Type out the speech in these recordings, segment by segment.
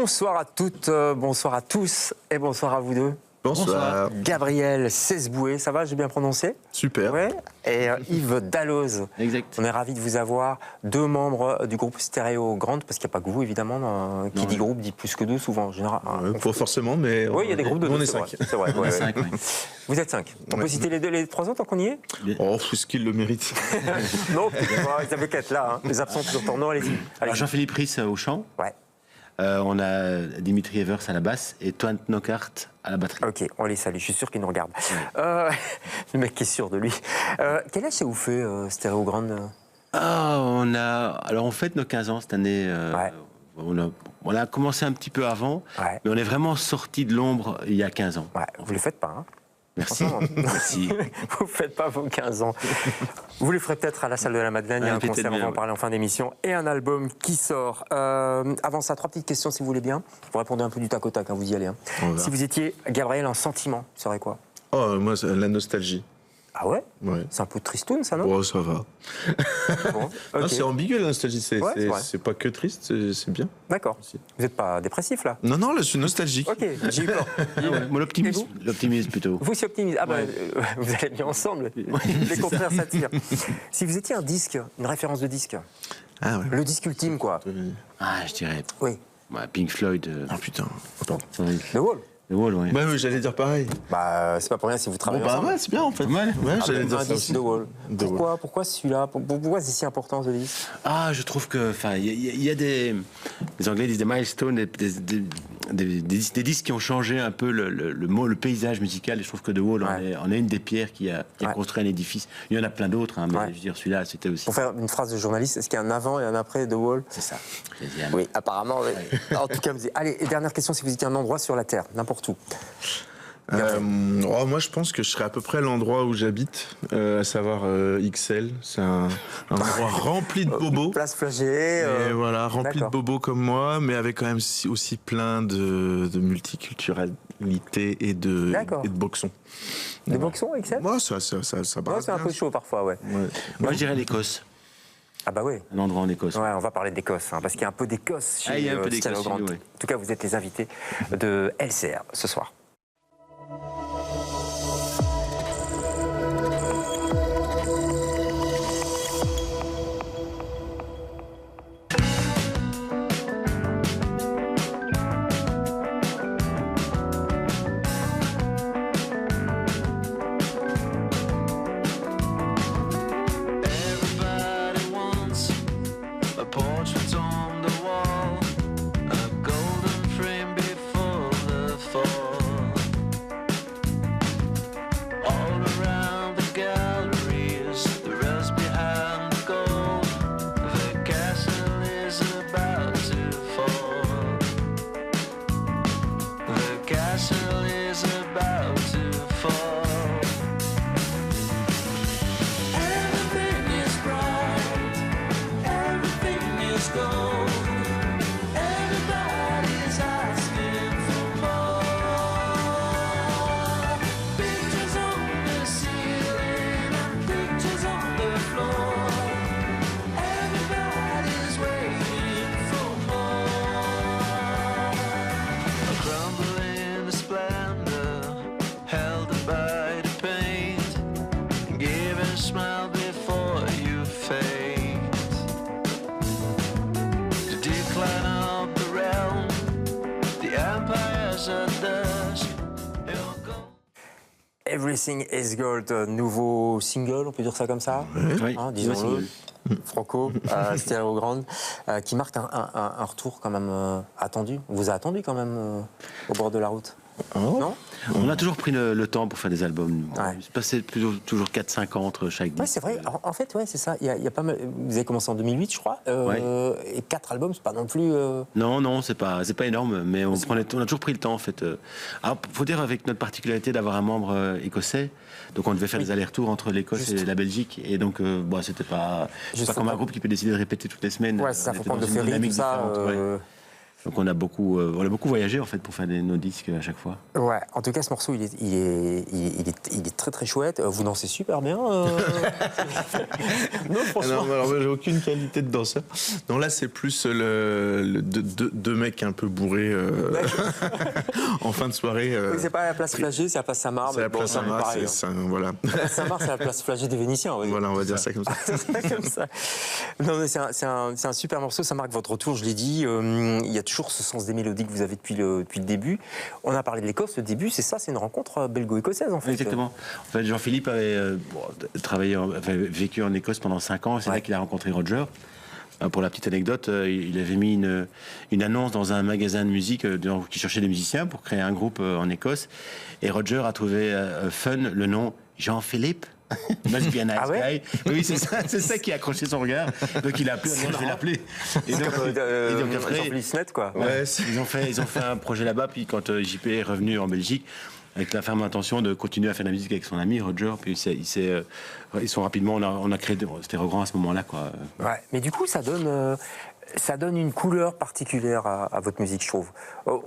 Bonsoir à toutes, bonsoir à tous et bonsoir à vous deux. Bonsoir. Gabriel Sesboué, ça va, j'ai bien prononcé? Super. Ouais. Et Yves Dalloz. Exact. On est ravis de vous avoir, deux membres du groupe Stéréo Grande, parce qu'il n'y a pas que vous évidemment, qui dit groupe dit plus que deux souvent en général. Pas forcément, mais oui, il y a des groupes de deux. On est c'est 5. vrai, c'est vrai, On est ouais, cinq, ouais. oui. Vous êtes 5. On peut citer les trois autres tant qu'on y est? Oh, est-ce qu'il le mérite? Non, ils avaient qu'à être là. Hein. Les absents toujours temps. Non, allez-y. Alors Jean-Philippe Ries au chant. Ouais. On a Dimitri Evers à la basse et Toine Knockhart à la batterie. Ok, on les salue, je suis sûr qu'ils nous regardent. Le mec qui est sûr de lui. Quel âge ça vous fait, Stéréo Grande? Alors on fête nos 15 ans cette année. Ouais. On a commencé un petit peu avant, Ouais. mais on est vraiment sorti de l'ombre il y a 15 ans. Ouais, vous les faites pas, hein? Merci. Merci. Vous ne faites pas vos 15 ans. Vous les ferez peut-être à la salle de la Madeleine. Il y a un peut-être concert, on va bien, en parler en fin d'émission. Et un album qui sort. Avant ça, 3 petites questions si vous voulez bien. Vous répondez un peu du tac au tac, hein, vous y allez. Hein. Si vous étiez Gabriel, un sentiment, ce serait quoi? Oh, moi, c'est la nostalgie. Ah ouais? Ouais. C'est un peu tristoun, ça, non? Oh, ça va. Bon, Non, ok. c'est ambigu, la nostalgie. C'est Ouais, c'est vrai. c'est pas que triste, c'est bien. D'accord. Aussi. Vous n'êtes pas dépressif, là? Non, non, là, je suis nostalgique. Ok, j'ai eu peur. Moi, l'optimisme. L'optimisme plutôt. Vous, c'est optimiste. Ah Ouais. vous allez bien ensemble. Les contraires s'attirent. Si vous étiez un disque, une référence de disque, Ah ouais. le disque ultime, quoi. Ah, je dirais. Oui. Pink Floyd. Ah putain. Pardon. The Wall. The Wall, oui. Bah oui, j'allais dire pareil. Bah, c'est pas pour rien si vous Bon, travaillez bah ensemble. ouais, c'est bien en fait. Ouais. Ouais, Ah, j'allais même dire un ça disque aussi. The Wall. The Wall. Pourquoi celui-là? Pourquoi c'est si important, ce disque? Ah, je trouve que, enfin, il y a des, les Anglais disent des milestones, des disques qui ont changé un peu le paysage musical. Et je trouve que The Wall en est une des pierres qui a construit un édifice. Il y en a plein d'autres, hein, mais je veux dire, celui-là, c'était aussi. Pour faire une phrase de journaliste, est-ce qu'il y a un avant et un après The Wall? C'est ça. Oui, apparemment, oui. En tout cas, vous dites. Allez, et dernière question, si vous étiez un endroit sur la Terre, n'importe où. Moi, je pense que je serais à peu près à l'endroit où j'habite, à savoir XL. C'est un endroit rempli de bobos. Place Flagey. Et voilà, rempli de d'accord. bobos comme moi, mais avec quand même aussi plein de multiculturalité et de boxons. Des boxons, XL? Moi, ça Ouais, brasse c'est un bien. peu chaud parfois, ouais. Ouais. Moi, je dirais l'Écosse. Ah bah oui. Un endroit en Écosse. Ouais, on va parler d'Écosse, hein, parce qu'il y a un peu d'Écosse chez Il y a un peu Stéréo d'Écosse Grande. chez nous, oui. En tout cas, vous êtes les invités de LCR ce soir. Everybody wants a portrait on the wall, a golden frame before the fall. All around the galleries, the rest behind the goal. The castle is about to fall. The castle is about to fall. Everything is bright, everything is gold. Everybody's asking for more. Pictures on the ceiling and pictures on the floor. Everybody's waiting for more. A crumble in the splendor, held by the paint. Give a smile before you faint. The decline of the realm, the empires at dusk. It'll go. Everything is Gold, nouveau single, on peut dire ça comme ça, Oui, hein, nouveau disons-le, single. Franco, Stéréo Grande, qui marque un retour quand même attendu. On vous a attendu quand même au bord de la route, non? On a toujours pris le temps pour faire des albums. Ouais. Il se passait toujours 4-5 ans entre chaque disque. Ouais, c'est vrai. En fait, ouais, c'est ça. Il y a pas mal. Vous avez commencé en 2008, je crois. Et 4 albums, c'est pas non plus. Non, c'est pas énorme, mais on a toujours pris le temps en fait. Alors, faut dire avec notre particularité d'avoir un membre écossais, donc on devait faire des allers-retours entre l'Écosse Juste. et la Belgique, et donc c'était Juste pas comme faut un pas- groupe qui peut décider de répéter toutes les semaines. Ouais, c'est ça. On Faut était prendre dans le une ferry, tout dynamique ça. différente, ouais. Donc on a beaucoup voyagé en fait pour faire nos disques à chaque fois. Ouais, en tout cas, ce morceau, il est très très chouette. Vous dansez super bien. Non, franchement. Non, alors, j'ai aucune qualité de danseur. Non, là, c'est plus deux mecs un peu bourrés en fin de soirée. Oui, c'est pas à la place Flagey, c'est à la place Saint-Marc. C'est la place Saint-Marc, pareil, voilà. La place Saint-Marc, c'est la place Flagey des Vénitiens. Voilà, on va dire ça comme ça. Comme ça. Non, mais c'est un super morceau, ça marque votre retour, je l'ai dit. Il y a toujours ce sens des mélodies que vous avez depuis le début. On a parlé de l'Écosse, le début, c'est ça, c'est une rencontre belgo-écossaise en fait. Exactement. En fait, Jean-Philippe avait vécu en Écosse pendant 5 ans, c'est là qu'il a rencontré Roger. Pour la petite anecdote, il avait mis une annonce dans un magasin de musique qui cherchait des musiciens pour créer un groupe en Écosse. Et Roger a trouvé fun le nom Jean-Philippe. Must be a nice guy. Oui, c'est ça qui a accroché son regard. Donc il a appelé, je vais l'appeler. Et donc, après, Jean-Philippe Snet, quoi. Ouais, ils ont fait un projet là-bas. Puis quand JP est revenu en Belgique, avec la ferme intention de continuer à faire de la musique avec son ami Roger, puis ils sont rapidement, on a créé, c'était Regrand à ce moment-là, quoi. Ouais, mais du coup, ça donne une couleur particulière à votre musique, je trouve.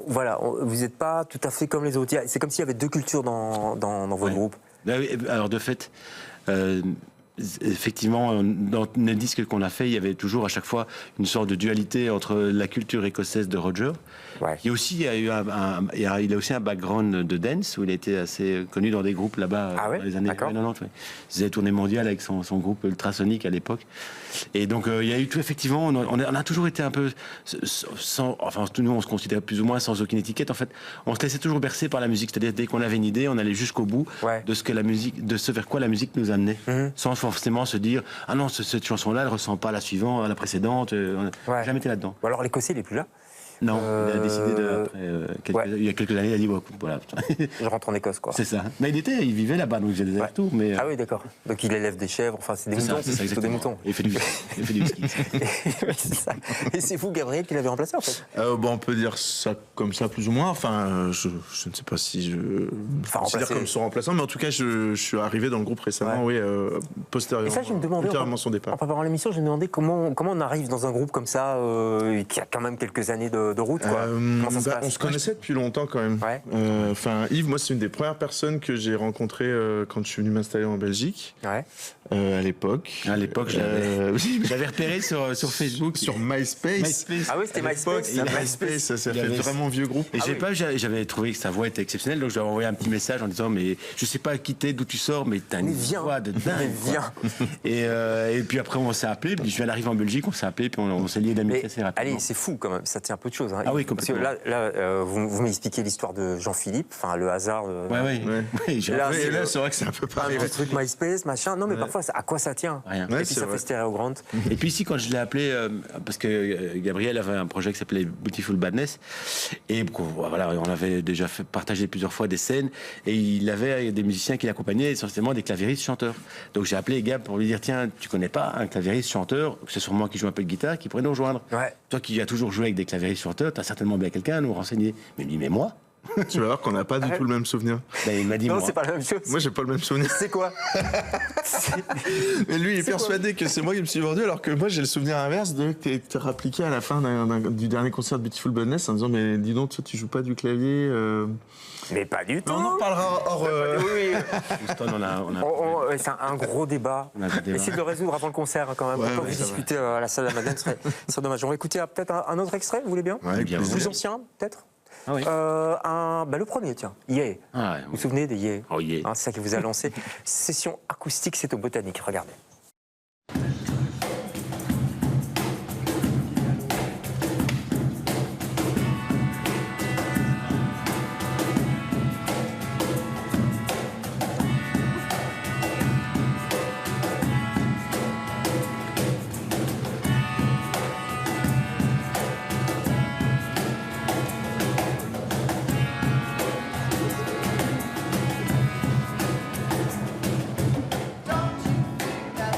Voilà, vous n'êtes pas tout à fait comme les autres. C'est comme s'il y avait deux cultures dans votre groupe. Alors de fait, effectivement, dans les disques qu'on a fait, il y avait toujours à chaque fois une sorte de dualité entre la culture écossaise de Roger. Ouais. Il a aussi un background de dance où il a été assez connu dans des groupes là-bas dans les années 90. Ouais. Il faisait tournée mondiale avec son groupe Ultrasonic à l'époque. Et donc il y a eu tout, effectivement, on a toujours été un peu enfin nous on se considérait plus ou moins sans aucune étiquette. En fait, on se laissait toujours bercer par la musique. C'est-à-dire dès qu'on avait une idée, on allait jusqu'au bout de ce vers quoi la musique nous amenait, sans forcément se dire ah non cette chanson-là elle ressemble pas à la suivante, à la précédente. On n'a jamais été là-dedans. Ou alors l'Écossais il est plus là. Non, il a décidé il y a quelques années, il a dit voilà. Je rentre en Écosse, quoi. C'est ça. Mais il vivait là-bas, donc il faisait des retours. Mais ah oui, d'accord. Donc il élève des chèvres, enfin c'est des moutons, c'est des moutons. Il fait du whisky. C'est ça. Et c'est vous, Gabriel, qui l'avez remplacé en fait. On peut dire ça comme ça plus ou moins. Enfin, je ne sais pas si je considère comme son remplaçant, mais en tout cas, je suis arrivé dans le groupe récemment, postérieurement. Et ça, je me demandais son départ. En préparant l'émission, je me demandais comment on arrive dans un groupe comme ça, qui a quand même quelques années de route, quoi. On se connaissait depuis longtemps quand même. Ouais. Yves, moi, c'est une des premières personnes que j'ai rencontrées quand je suis venu m'installer en Belgique. Ouais. À l'époque. À l'époque, j'avais repéré sur Facebook. Sur MySpace. Ah oui, c'était MySpace. MySpace, ça fait vraiment vieux groupe. Et j'avais trouvé que sa voix était exceptionnelle, donc je lui ai envoyé un petit message en disant mais je sais pas qui t'es, d'où tu sors, mais t'as une voix de dingue. Viens. Et puis après on s'est appelé, puis je viens d'arriver en Belgique, on s'est appelé, puis on s'est lié d'amitié assez rapidement. Allez, c'est fou quand même, ça tient un peu de choses. Hein. Ah oui, complètement. Parce que là vous m'expliquez l'histoire de Jean-Philippe, enfin le hasard. Ouais. Là, c'est vrai que c'est un peu pareil. Un truc MySpace, machin. Non, mais parfois, à quoi ça tient? Rien. Et puis ça fait Stéréo Grande. Et puis ici, quand je l'ai appelé, parce que Gabriel avait un projet qui s'appelait Beautiful Badness, et voilà, on avait déjà partagé plusieurs fois des scènes, et il avait des musiciens qui l'accompagnaient, essentiellement des claviéristes chanteurs. Donc j'ai appelé Gab pour lui dire tiens, tu connais pas un claviériste chanteur, c'est sûrement qui joue un peu de guitare, qui pourrait nous rejoindre. Ouais. Toi qui as toujours joué avec des claviéristes chanteurs, t'as certainement bien quelqu'un à nous renseigner. Mais il dit mais moi. Tu vas voir qu'on n'a pas du tout le même souvenir. Ben, il m'a dit Non, moi. c'est pas la même chose. Moi, j'ai pas le même souvenir. C'est quoi? Mais lui, il est persuadé que c'est moi qui me suis vendu, alors que moi, j'ai le souvenir inverse de que t'es rappliqué à la fin du dernier concert de Beautiful Badness en disant mais dis donc, toi, tu joues pas du clavier. Mais pas du tout. On en reparlera hors. Oui. Houston, C'est un gros débat. Essayez de le résoudre avant le concert, hein, quand même. Quand vous discutez à la salle de la Madeleine, ce serait dommage. On va écouter peut-être un autre extrait, vous voulez bien? bien. Plus ancien, peut-être? Ah oui. Le premier, tiens, Yeah. Ah ouais. Vous vous souvenez des Yeah? Oh yeah. C'est ça qui vous a lancé. Session acoustique, c'est au Botanique, regardez. Don't you think that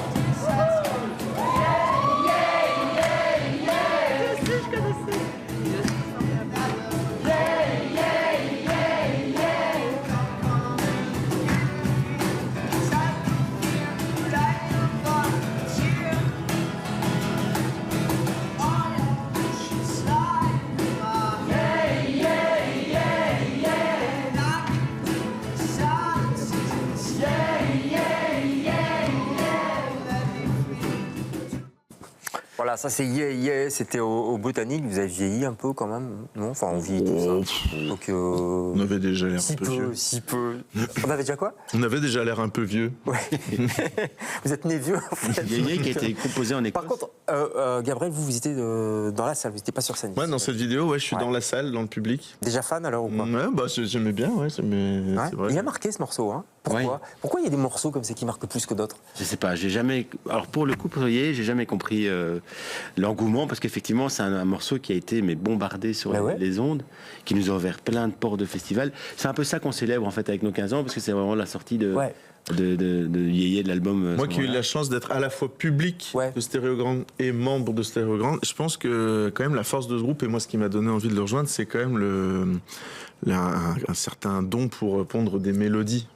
Voilà, ça c'est Yeah Yeah, c'était au Botanique, vous avez vieilli un peu quand même, non? Enfin, on vieillit tout ça. Donc, On avait déjà l'air un peu vieux. Si peu. On avait déjà quoi? On avait déjà l'air un peu vieux. Ouais. Vous êtes né vieux, en fait. Il y a Yé qui a été composé en Écosse. Par contre, Gabriel, vous étiez dans la salle, vous n'étiez pas sur scène. Ouais, dans cette vidéo, je suis dans la salle, dans le public. Déjà fan alors ou pas? Ouais, bah j'aimais bien, c'est vrai. Il a marqué ce morceau, hein? Pourquoi il y a des morceaux comme ça qui marquent plus que d'autres? Je sais pas, j'ai jamais. Alors pour le coup, pour Yé, j'ai jamais compris l'engouement parce qu'effectivement, c'est un morceau qui a été bombardé sur les ondes, qui nous a ouvert plein de portes de festivals. C'est un peu ça qu'on célèbre en fait avec nos 15 ans parce que c'est vraiment la sortie de Yé de l'album. Moi qui ai eu la chance d'être à la fois public de Stéréogrande et membre de Stéréogrande, je pense que quand même la force de ce groupe et moi ce qui m'a donné envie de le rejoindre, c'est quand même un certain don pour pondre des mélodies.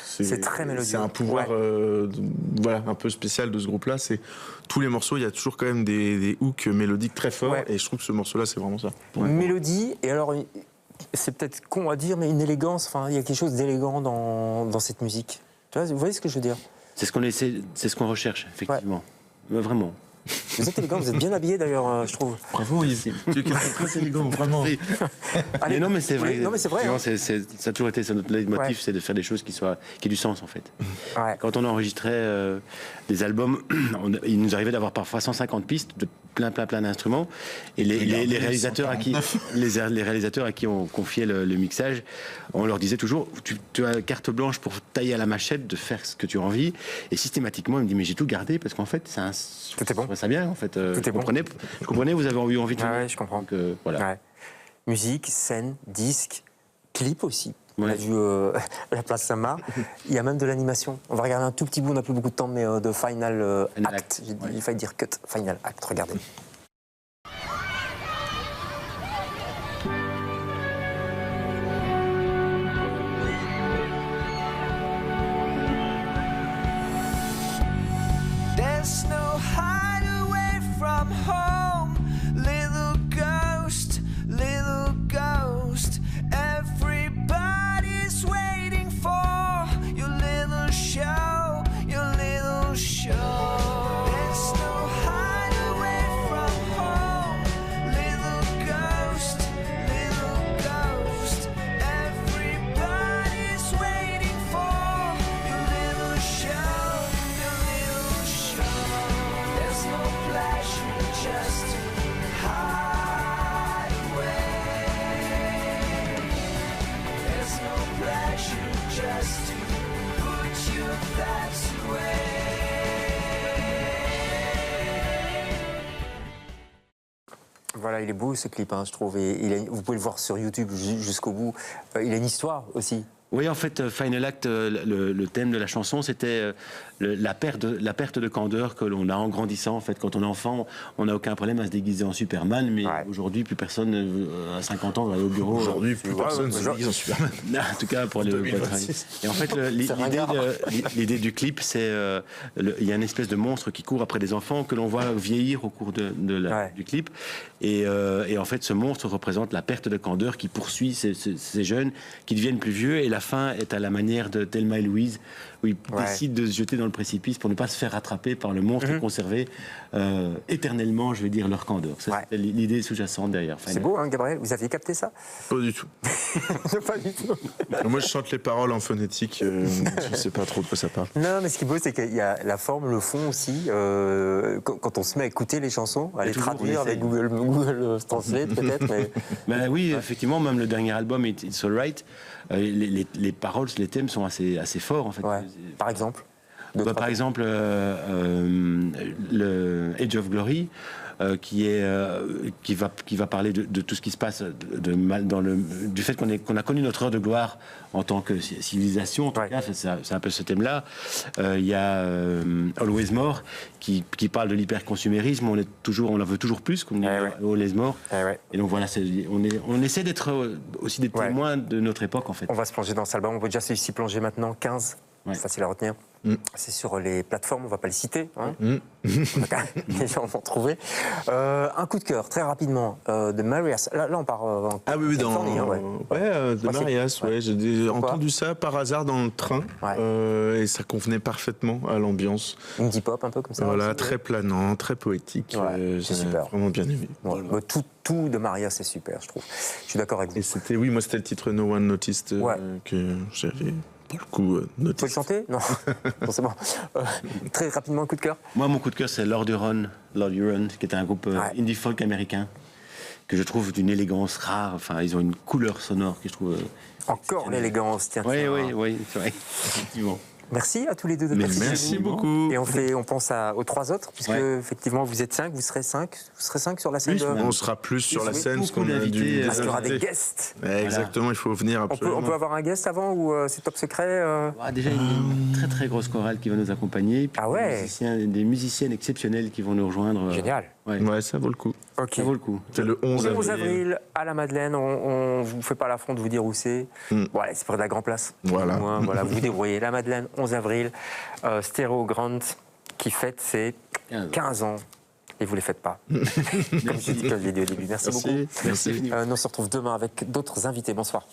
C'est très mélodieux. C'est un pouvoir un peu spécial de ce groupe-là. C'est tous les morceaux, il y a toujours quand même des hooks mélodiques très forts et je trouve que ce morceau-là, c'est vraiment ça. Une mélodie et alors c'est peut-être con à dire, mais une élégance. Enfin, il y a quelque chose d'élégant dans cette musique. Tu vois, vous voyez ce que je veux dire? C'est ce qu'on essaie, c'est ce qu'on recherche effectivement, vraiment. Vous êtes élégant, vous êtes bien habillé d'ailleurs, je trouve. Bravo, Yves. Tu es très élégant, vraiment. Mais non, mais c'est vrai. Non, mais c'est vrai. Hein. Ça a toujours été notre leitmotiv, c'est de faire des choses qui aient du sens en fait. Ouais. Quand on enregistrait des albums, il nous arrivait d'avoir parfois 150 pistes de plein d'instruments. Et les réalisateurs à qui on confiait le mixage, on leur disait toujours, tu as carte blanche pour tailler à la machette, de faire ce que tu as envie. Et systématiquement, il me dit, mais j'ai tout gardé parce qu'en fait, tout est bon. Ça bien en fait. Tout est bon. Vous comprenez, vous avez eu envie de. Ouais, je comprends. Donc, voilà. Ouais. Musique, scène, disque, clip aussi. On a vu la place Saint-Marc. Il y a même de l'animation. On va regarder un tout petit bout, on n'a plus beaucoup de temps, mais de Final Act. Il fallait dire cut, Final Act, regardez. There's no hideaway from home, little ghost, everybody's waiting for your little show, your little show. There's no hideaway from home, little ghost, everybody's waiting for your little show, your little show. There's no pleasure, just hide away. There's no pleasure, just to put your thoughts away. Voilà, il est beau ce clip, hein, je trouve. Et vous pouvez le voir sur YouTube jusqu'au bout. Il a une histoire aussi. Oui, en fait, Final Act, le thème de la chanson, c'était la perte de candeur que l'on a en grandissant. En fait, quand on est enfant, on n'a aucun problème à se déguiser en Superman, mais aujourd'hui, plus personne à 50 ans va aller au bureau. Aujourd'hui, plus personne se déguise en Superman. En tout cas, pour le travail. Et en fait, l'idée du clip, c'est il y a une espèce de monstre qui court après des enfants que l'on voit vieillir au cours du clip. Et en fait, ce monstre représente la perte de candeur qui poursuit ces jeunes qui deviennent plus vieux. Et la fin est à la manière de Thelma et Louise, où ils décident de se jeter dans le précipice pour ne pas se faire rattraper par le monstre et conserver éternellement, je vais dire, leur candeur. C'est l'idée sous-jacente derrière. C'est beau, hein, Gabriel? Vous aviez capté ça? Pas du tout. Pas du tout. Moi, je chante les paroles en phonétique. Je sais pas trop de quoi ça parle. Non, mais ce qui est beau, c'est qu'il y a la forme, le fond aussi. Quand on se met à écouter les chansons, à les traduire avec Google Translate peut-être. Mais oui, effectivement, même le dernier album, It's Alright, les paroles, les thèmes sont assez forts en fait. Ouais. Par exemple par exemple, le Age of Glory, qui va parler de tout ce qui se passe du fait qu'on a connu notre heure de gloire en tant que civilisation. En tout cas, c'est un peu ce thème-là. Il y a Always More qui parle de l'hyperconsumérisme. On en veut toujours plus, comme dit Always More. Et donc voilà, on essaie d'être aussi des témoins de notre époque en fait. On va se plonger dans cet album. On peut déjà s'y plonger maintenant. 15 facile à retenir. C'est sur les plateformes, on ne va pas les citer. Hein. Les gens vont trouver. Un coup de cœur, très rapidement, de Marias. Là on part en Californie, de Marias, j'ai entendu ça par hasard dans le train, et ça convenait parfaitement à l'ambiance. Indie pop, un peu comme ça. Voilà, aussi, très planant, très poétique. C'est super. Vraiment bien aimé. Tout de Marias, c'est super, je trouve. Je suis d'accord avec vous. Et c'était le titre No One Noticed que j'avais... Pour le coup, tu peux le chanter? Non, non c'est bon. Très rapidement, un coup de cœur. Moi, mon coup de cœur, c'est Lord Huron, qui était un groupe indie folk américain, que je trouve d'une élégance rare. Enfin, ils ont une couleur sonore que je trouve... Encore l'élégance, tiens. Oui, c'est vrai, effectivement. Merci à tous les deux de participer. Merci beaucoup. Et on pense aux 3 autres, puisque effectivement vous êtes 5, vous serez 5 sur la scène. On sera plus sur la scène, parce qu'on a dû... Parce qu'il y aura des guests. Exactement, il faut venir absolument. On peut avoir un guest avant ou c'est top secret Déjà une très très grosse chorale qui va nous accompagner. Puis des musiciennes exceptionnelles qui vont nous rejoindre. Génial. Ouais, ça vaut le coup. Ça vaut le coup. C'est le 11 avril à la Madeleine. On ne vous fait pas l'affront de vous dire où c'est. Voilà, c'est près de la Grand Place. Voilà. Vous vous débrouillez. La Madeleine, 11 avril. Stéréo Grand qui fête ses 15 ans. Et vous ne les faites pas. Comme j'ai dit au début. Merci beaucoup. Merci. Nous on se retrouve demain avec d'autres invités. Bonsoir.